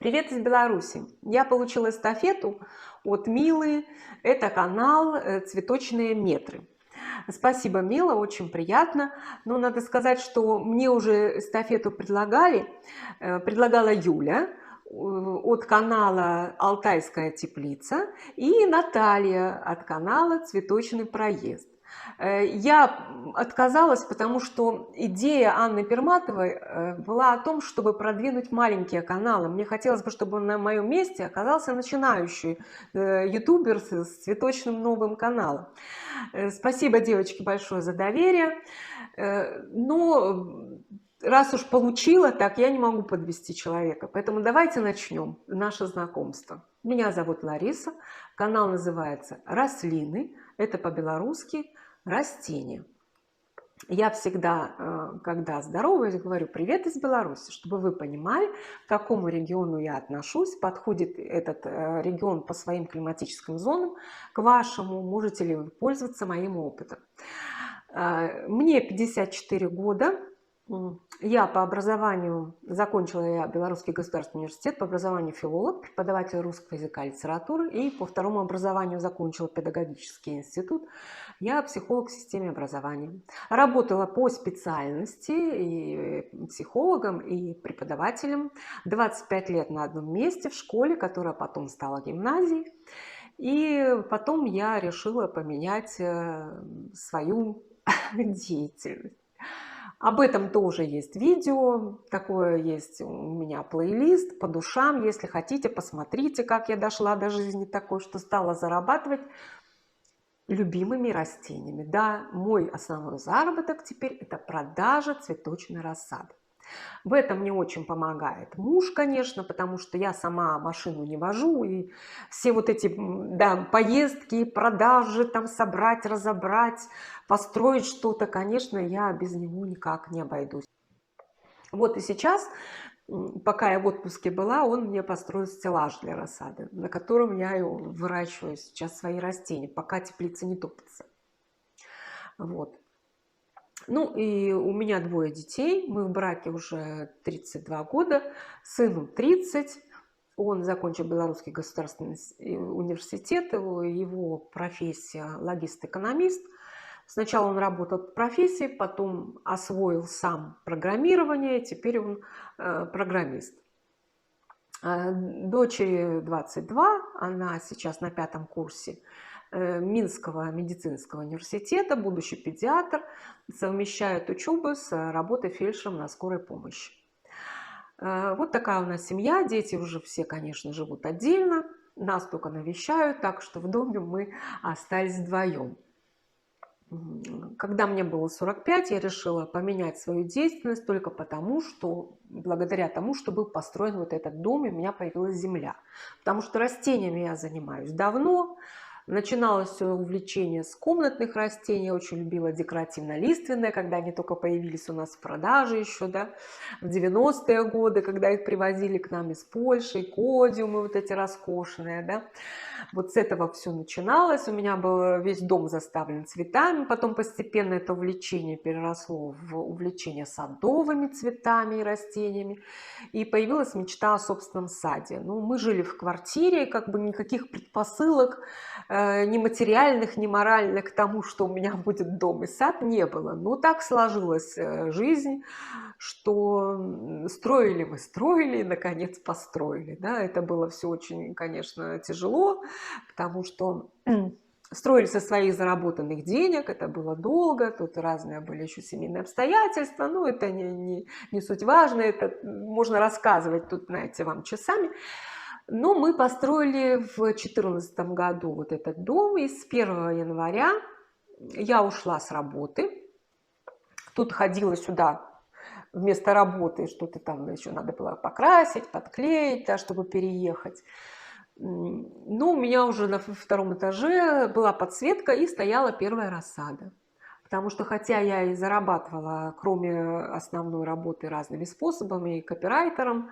Привет из Беларуси. Я получила эстафету от Милы. Это канал «Цветочные метры». Спасибо, Мила, очень приятно. Но надо сказать, что мне уже эстафету предлагала Юля от канала «Алтайская теплица» и Наталья от канала «Цветочный проезд». Я отказалась, потому что идея Анны Перматовой была о том, чтобы продвинуть маленькие каналы. Мне хотелось бы, чтобы на моем месте оказался начинающий ютубер с цветочным новым каналом. Спасибо, девочки, большое за доверие. Но раз уж получила, так я не могу подвести человека. Поэтому давайте начнем наше знакомство. Меня зовут Лариса. Канал называется «Рослины». Это по-белорусски «Растения». Я всегда, когда здороваюсь, говорю «Привет из Беларуси», чтобы вы понимали, к какому региону я отношусь, подходит этот регион по своим климатическим зонам к вашему, можете ли вы пользоваться моим опытом. Мне 54 года. Я по образованию закончила Белорусский государственный университет, по образованию филолог, преподаватель русского языка и литературы, и по второму образованию закончила педагогический институт. Я психолог в системе образования. Работала по специальности и психологом, и преподавателем. 25 лет на одном месте в школе, которая потом стала гимназией. И потом я решила поменять свою деятельность. Об этом тоже есть видео, такое есть у меня плейлист по душам. Если хотите, посмотрите, как я дошла до жизни такой, что стала зарабатывать любимыми растениями. Да, мой основной заработок теперь это продажа цветочной рассады. В этом мне очень помогает муж, конечно, потому что я сама машину не вожу, и все вот эти поездки, продажи, там собрать, разобрать, построить что-то, конечно, я без него никак не обойдусь. Вот и сейчас, пока я в отпуске была, он мне построил стеллаж для рассады, на котором я выращиваю сейчас свои растения, пока теплица не топится. Вот. Ну и у меня двое детей, мы в браке уже 32 года, сыну 30, он закончил Белорусский государственный университет, его профессия логист-экономист. Сначала он работал по профессии, потом освоил сам программирование, теперь он программист. Дочери 22, она сейчас на 5-м курсе Минского медицинского университета, будущий педиатр, совмещает учебу с работой фельдшером на скорой помощи. Вот такая у нас семья, дети уже все, конечно, живут отдельно, нас только навещают, так что в доме мы остались вдвоем. Когда мне было 45, я решила поменять свою деятельность только потому, что благодаря тому, что был построен вот этот дом, и у меня появилась земля. Потому что растениями я занимаюсь давно. Начиналось все увлечение с комнатных растений. Я очень любила декоративно-лиственные, когда они только появились у нас в продаже еще, да, в 90-е годы, когда их привозили к нам из Польши, кодиумы вот эти роскошные, да. Вот с этого все начиналось. У меня был весь дом заставлен цветами. Потом постепенно это увлечение переросло в увлечение садовыми цветами и растениями. И появилась мечта о собственном саде. Ну, мы жили в квартире, как бы никаких предпосылок ни материальных, ни моральных к тому, что у меня будет дом и сад, не было. Но так сложилась жизнь, что строили мы, строили и, наконец, построили. Да? Это было все очень, конечно, тяжело, потому что строили со своих заработанных денег, это было долго, тут разные были еще семейные обстоятельства, но это не суть важно, это можно рассказывать тут, знаете, вам часами. Но мы построили в 2014 году вот этот дом, и с 1 января я ушла с работы. Тут ходила сюда вместо работы, что-то там еще надо было покрасить, подклеить, да, чтобы переехать. Но у меня уже на 2-м этаже была подсветка и стояла первая рассада. Потому что хотя я и зарабатывала, кроме основной работы, разными способами, и копирайтером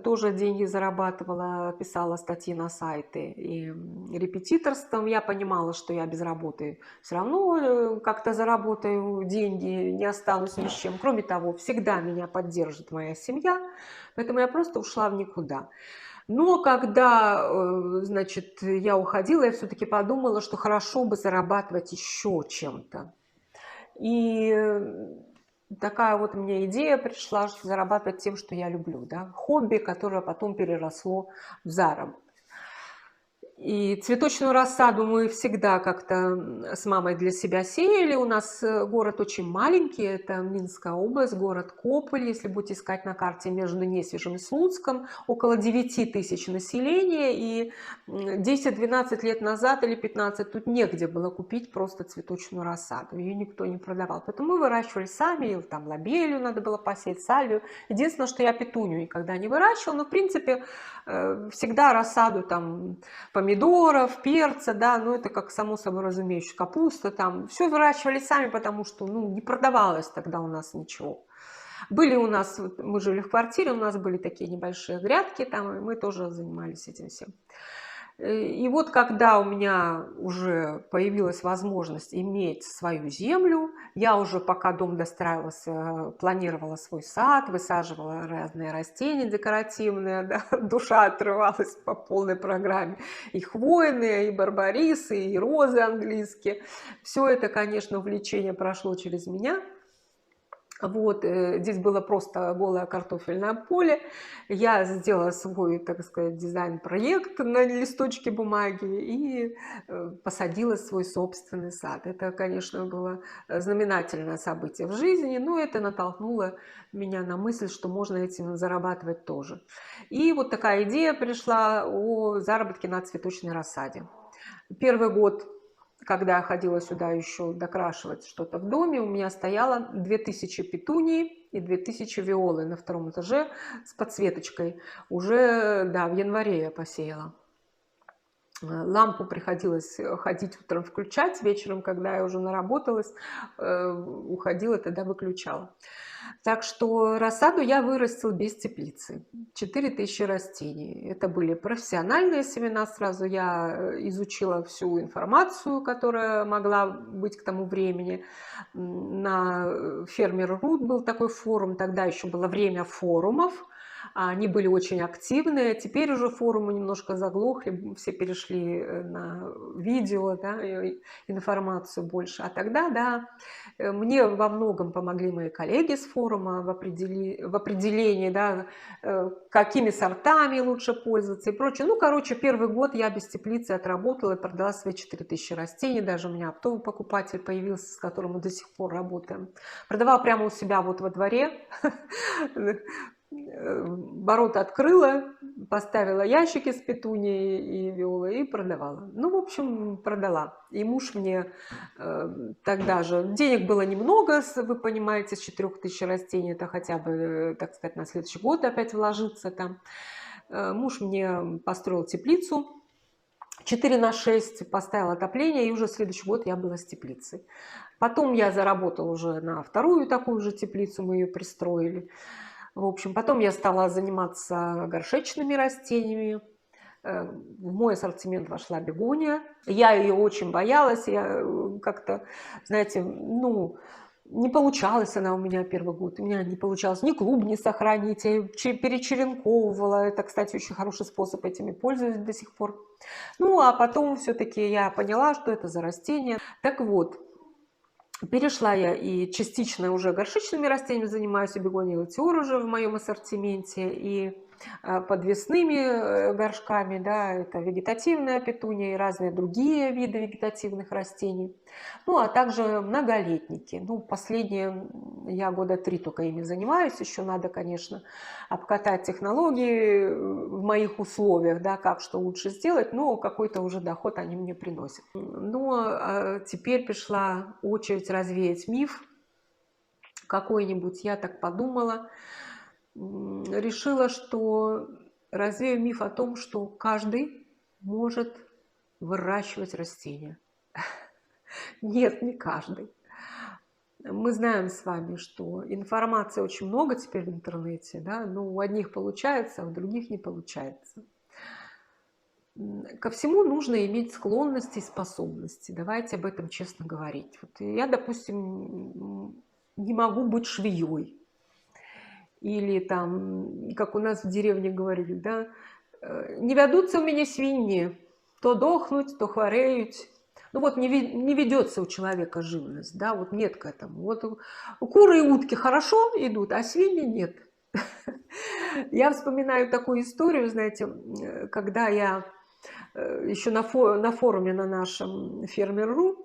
тоже деньги зарабатывала, писала статьи на сайты, и репетиторством я понимала, что я без работы все равно как-то заработаю деньги, не останусь ни с чем. Кроме того, всегда меня поддержит моя семья, поэтому я просто ушла в никуда. Но когда, значит, я уходила, я все-таки подумала, что хорошо бы зарабатывать еще чем-то. И такая вот мне идея пришла, что зарабатывать тем, что я люблю, да, хобби, которое потом переросло в заработок. И цветочную рассаду мы всегда как-то с мамой для себя сеяли. У нас город очень маленький, это Минская область, город Кополь. Если будете искать на карте между Несвежем и Слуцком, около 9 тысяч населения. И 10-12 лет назад или 15 тут негде было купить просто цветочную рассаду. Ее никто не продавал. Поэтому мы выращивали сами, там лобелию надо было посеять, сальвию. Единственное, что я петунью никогда не выращивала, но в принципе всегда рассаду там помидоров, перца, да, ну это как само собой разумеющееся, капуста, там, все выращивали сами, потому что, ну, не продавалось тогда у нас ничего. Были у нас, мы жили в квартире, у нас были такие небольшие грядки там, и мы тоже занимались этим всем. И вот когда у меня уже появилась возможность иметь свою землю, я уже пока дом достраивался, планировала свой сад, высаживала разные растения декоративные, да, душа отрывалась по полной программе. И хвойные, и барбарисы, и розы английские. Все это, конечно, увлечение прошло через меня. Вот, здесь было просто голое картофельное поле. Я сделала свой, так сказать, дизайн-проект на листочке бумаги и посадила свой собственный сад. Это, конечно, было знаменательное событие в жизни, но это натолкнуло меня на мысль, что можно этим зарабатывать тоже. И вот такая идея пришла о заработке на цветочной рассаде. Первый год, когда я ходила сюда еще докрашивать что-то в доме, у меня стояло 2000 петуний и 2000 виолы на втором этаже с подсветочкой. Уже, да, в январе я посеяла. Лампу приходилось ходить утром включать, вечером, когда я уже наработалась, уходила, тогда выключала. Так что рассаду я вырастила без теплицы. 4000 растений. Это были профессиональные семена. Сразу я изучила всю информацию, которая могла быть к тому времени. На Фермер.ру был такой форум. Тогда еще было время форумов. Они были очень активные. Теперь уже форумы немножко заглохли, все перешли на видео, да, информацию больше. А тогда, да, мне во многом помогли мои коллеги с форума в определении, да, какими сортами лучше пользоваться и прочее. Ну, короче, первый год я без теплицы отработала и продала свои 4000 растений. Даже у меня оптовый покупатель появился, с которым мы до сих пор работаем. Продавала прямо у себя вот во дворе. Ворота открыла, поставила ящики с петунией и виолой и продавала. Ну, в общем, продала. И муж мне тогда же... Денег было немного, вы понимаете, с 4000 растений. Это хотя бы, так сказать, на следующий год опять вложиться там. Муж мне построил теплицу. 4/6 поставил отопление, и уже в следующий год я была с теплицей. Потом я заработала уже на вторую такую же теплицу, мы ее пристроили. В общем, потом я стала заниматься горшечными растениями. В мой ассортимент вошла бегония. Я ее очень боялась. Я как-то, знаете, ну, не получалась она у меня первый год. У меня не получалось ни клубни сохранить. Я перечеренковывала. Это, кстати, очень хороший способ. Этими пользуюсь до сих пор. Ну, а потом все-таки я поняла, что это за растение. Так вот, перешла я и частично уже горшечными растениями занимаюсь, и бегония латиор уже в моем ассортименте, и подвесными горшками, да, это вегетативная петуния и разные другие виды вегетативных растений. Ну, а также многолетники. Ну, последние я года 3 только ими занимаюсь. Еще надо, конечно, обкатать технологии в моих условиях, да, как что лучше сделать, но какой-то уже доход они мне приносят. Но теперь пришла очередь развеять миф какой-нибудь. Я так подумала, решила, что развею миф о том, что каждый может выращивать растения. Нет, не каждый. Мы знаем с вами, что информации очень много теперь в интернете, да, но у одних получается, а у других не получается. Ко всему нужно иметь склонности и способности. Давайте об этом честно говорить. Вот я, допустим, не могу быть швеей. Или там, как у нас в деревне говорили, да, не вядуцца у меня свиньи, то дохнуть, то хвореют. Ну вот не ведется у человека живность, да, вот нет к этому. Вот куры и утки хорошо идут, а свиньи нет. Я вспоминаю такую историю, знаете, когда я еще на форуме на нашем Фермер.ру,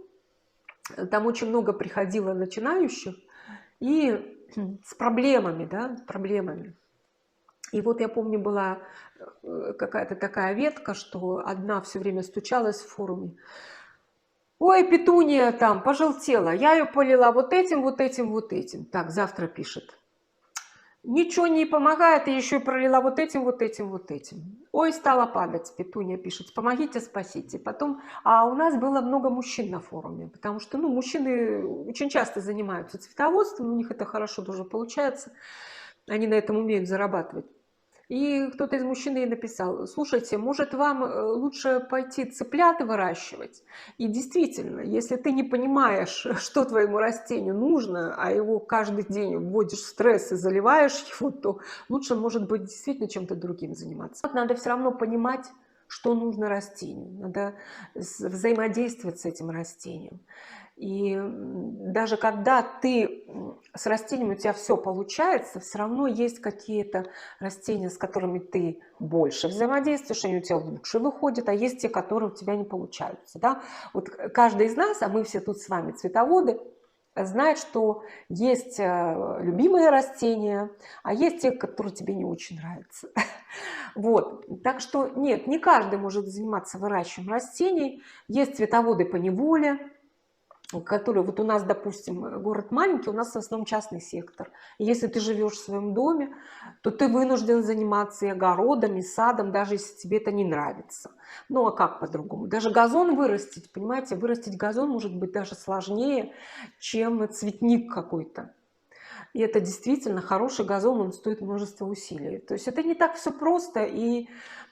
там очень много приходило начинающих и с проблемами, да, с проблемами. И вот я помню, была какая-то такая ветка, что одна все время стучалась в форуме. Ой, петуния там пожелтела, я ее полила вот этим, вот этим, вот этим. Так, завтра пишет. Ничего не помогает, и еще и пролила вот этим, вот этим, вот этим. Ой, стала падать, петуния пишет, помогите, спасите. Потом, а у нас было много мужчин на форуме, потому что, ну, мужчины очень часто занимаются цветоводством, у них это хорошо тоже получается, они на этом умеют зарабатывать. И кто-то из мужчин ей написал: слушайте, может, вам лучше пойти цыплят выращивать? И действительно, если ты не понимаешь, что твоему растению нужно, а его каждый день вводишь в стресс и заливаешь его, то лучше, может быть, действительно чем-то другим заниматься. Надо все равно понимать, что нужно растению. Надо взаимодействовать с этим растением. И даже когда ты с растением у тебя все получается, все равно есть какие-то растения, с которыми ты больше взаимодействуешь, они у тебя лучше выходят, а есть те, которые у тебя не получаются. Да? Вот каждый из нас, а мы все тут с вами цветоводы, знает, что есть любимые растения, а есть те, которые тебе не очень нравятся. Вот. Так что нет, не каждый может заниматься выращиванием растений. Есть цветоводы по неволе, которые, вот у нас, допустим, город маленький, у нас в основном частный сектор. И если ты живешь в своем доме, то ты вынужден заниматься и огородом, и садом, даже если тебе это не нравится. Ну а как по-другому? Даже газон вырастить, понимаете, вырастить газон может быть даже сложнее, чем цветник какой-то. И это действительно хороший газон, он стоит множество усилий. То есть это не так все просто, и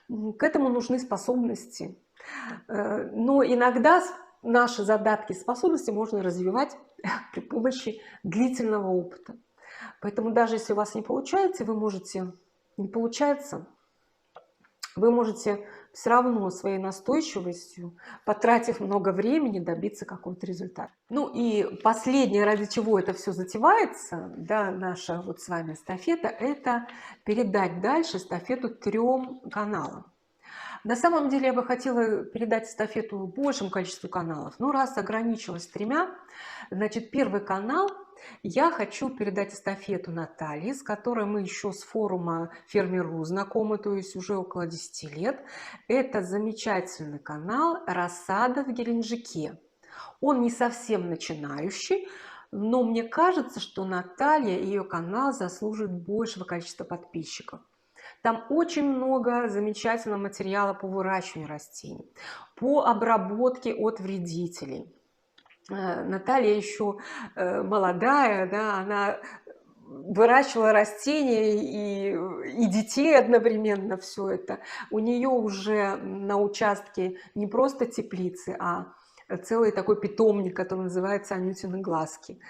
к этому нужны способности. Но иногда наши задатки и способности можно развивать при помощи длительного опыта. Поэтому даже если у вас не получается, не получается, вы можете все равно своей настойчивостью, потратив много времени, добиться какого-то результата. Ну и последнее, ради чего это все затевается, да, наша вот с вами эстафета, это передать дальше эстафету 3 каналам. На самом деле я бы хотела передать эстафету большему количеству каналов, но раз ограничилась 3, значит, первый канал я хочу передать эстафету Наталье, с которой мы еще с форума Фермер.ру знакомы, то есть уже около 10 лет. Это замечательный канал «Рассада в Геленджике». Он не совсем начинающий, но мне кажется, что Наталья и ее канал заслуживают большего количества подписчиков. Там очень много замечательного материала по выращиванию растений, по обработке от вредителей. Наталья еще молодая, да, она выращивала растения и детей одновременно, все это. У нее уже на участке не просто теплицы, а целый такой питомник, который называется «Анютины глазки».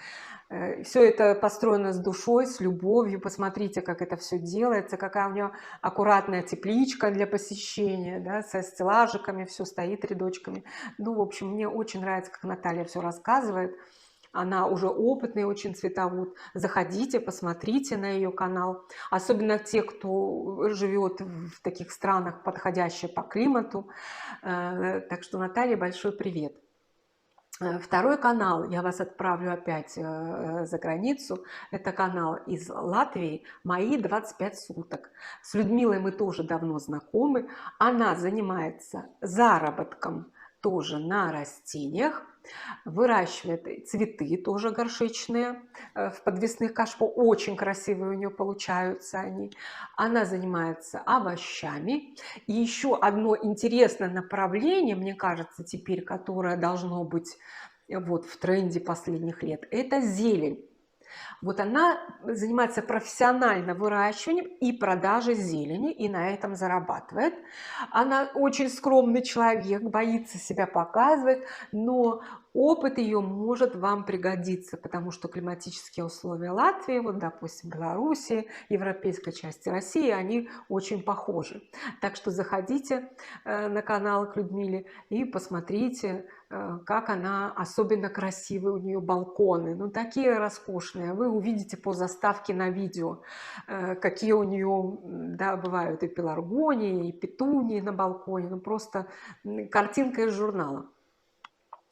Все это построено с душой, с любовью. Посмотрите, как это все делается, какая у нее аккуратная тепличка для посещения, да, со стеллажиками, все стоит рядочками. Ну, в общем, мне очень нравится, как Наталья все рассказывает. Она уже опытный очень цветовод. Заходите, посмотрите на ее канал. Особенно те, кто живет в таких странах, подходящих по климату. Так что, Наталья, большой привет. Второй канал, я вас отправлю опять за границу, это канал из Латвии «Мои 25 суток». С Людмилой мы тоже давно знакомы. Она занимается заработком тоже на растениях, выращивает цветы тоже горшечные в подвесных кашпо, очень красивые у нее получаются они. Она занимается овощами. И еще одно интересное направление, мне кажется, теперь, которое должно быть вот в тренде последних лет, это зелень. Вот она занимается профессионально выращиванием и продажей зелени, и на этом зарабатывает. Она очень скромный человек, боится себя показывать, но опыт ее может вам пригодиться, потому что климатические условия Латвии, вот, допустим, Беларуси, европейской части России, они очень похожи. Так что заходите на канал к Людмиле и посмотрите, как она особенно красивая, у нее балконы, ну такие роскошные. Вы увидите по заставке на видео, какие у нее, да, бывают и пеларгонии, и петунии на балконе, ну просто картинка из журнала.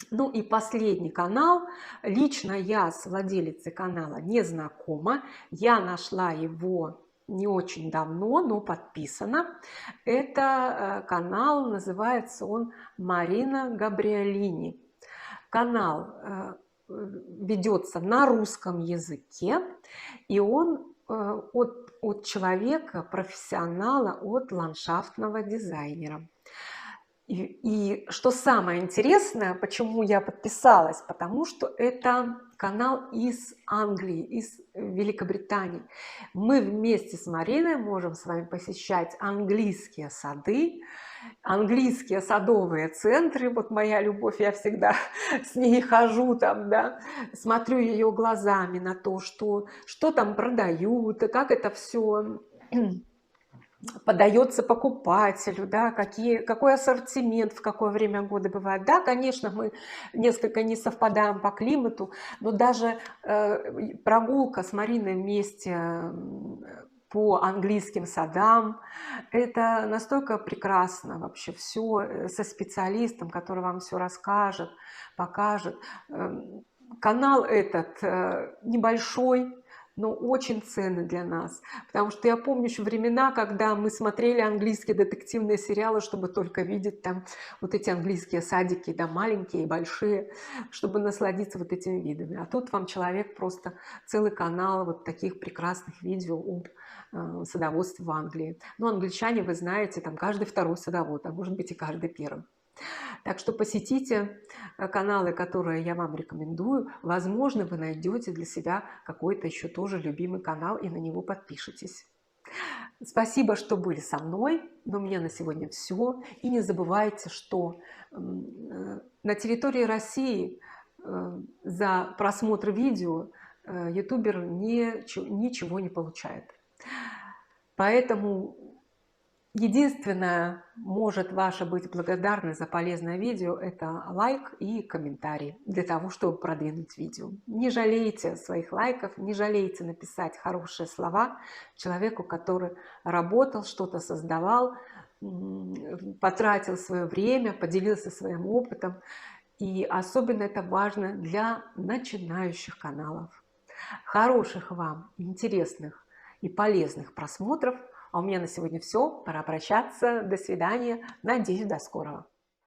Ну и последний канал. Лично я с владелицей канала не знакома. Я нашла его не очень давно, но подписана. Это канал, называется он Марина Габриолини. Канал ведется на русском языке, и он от человека, профессионала, от ландшафтного дизайнера. И что самое интересное, почему я подписалась, потому что это канал из Англии, из Великобритании. Мы вместе с Мариной можем с вами посещать английские сады, английские садовые центры. Вот моя любовь, я всегда с ней хожу там, да, смотрю ее глазами на то, что там продают, как это все подается покупателю, да, какой ассортимент в какое время года бывает. Да, конечно, мы несколько не совпадаем по климату, но даже прогулка с Мариной вместе по английским садам, это настолько прекрасно вообще все со специалистом, который вам все расскажет, покажет. Канал этот небольшой, но очень ценный для нас, потому что я помню еще времена, когда мы смотрели английские детективные сериалы, чтобы только видеть там вот эти английские садики, да, маленькие и большие, чтобы насладиться вот этими видами. А тут вам человек просто целый канал вот таких прекрасных видео об садоводстве в Англии. Ну, англичане, вы знаете, там каждый второй садовод, а может быть и каждый первый. Так что посетите каналы, которые я вам рекомендую. Возможно, вы найдете для себя какой-то еще тоже любимый канал и на него подпишитесь. Спасибо, что были со мной. Но у меня на сегодня все. И не забывайте, что на территории России за просмотр видео ютубер ничего не получает. Поэтому единственное, может ваша быть благодарность за полезное видео, это лайк и комментарий для того, чтобы продвинуть видео. Не жалейте своих лайков, не жалейте написать хорошие слова человеку, который работал, что-то создавал, потратил свое время, поделился своим опытом. И особенно это важно для начинающих каналов. Хороших вам, интересных и полезных просмотров. А у меня на сегодня все. Пора прощаться. До свидания. Надеюсь, до скорого.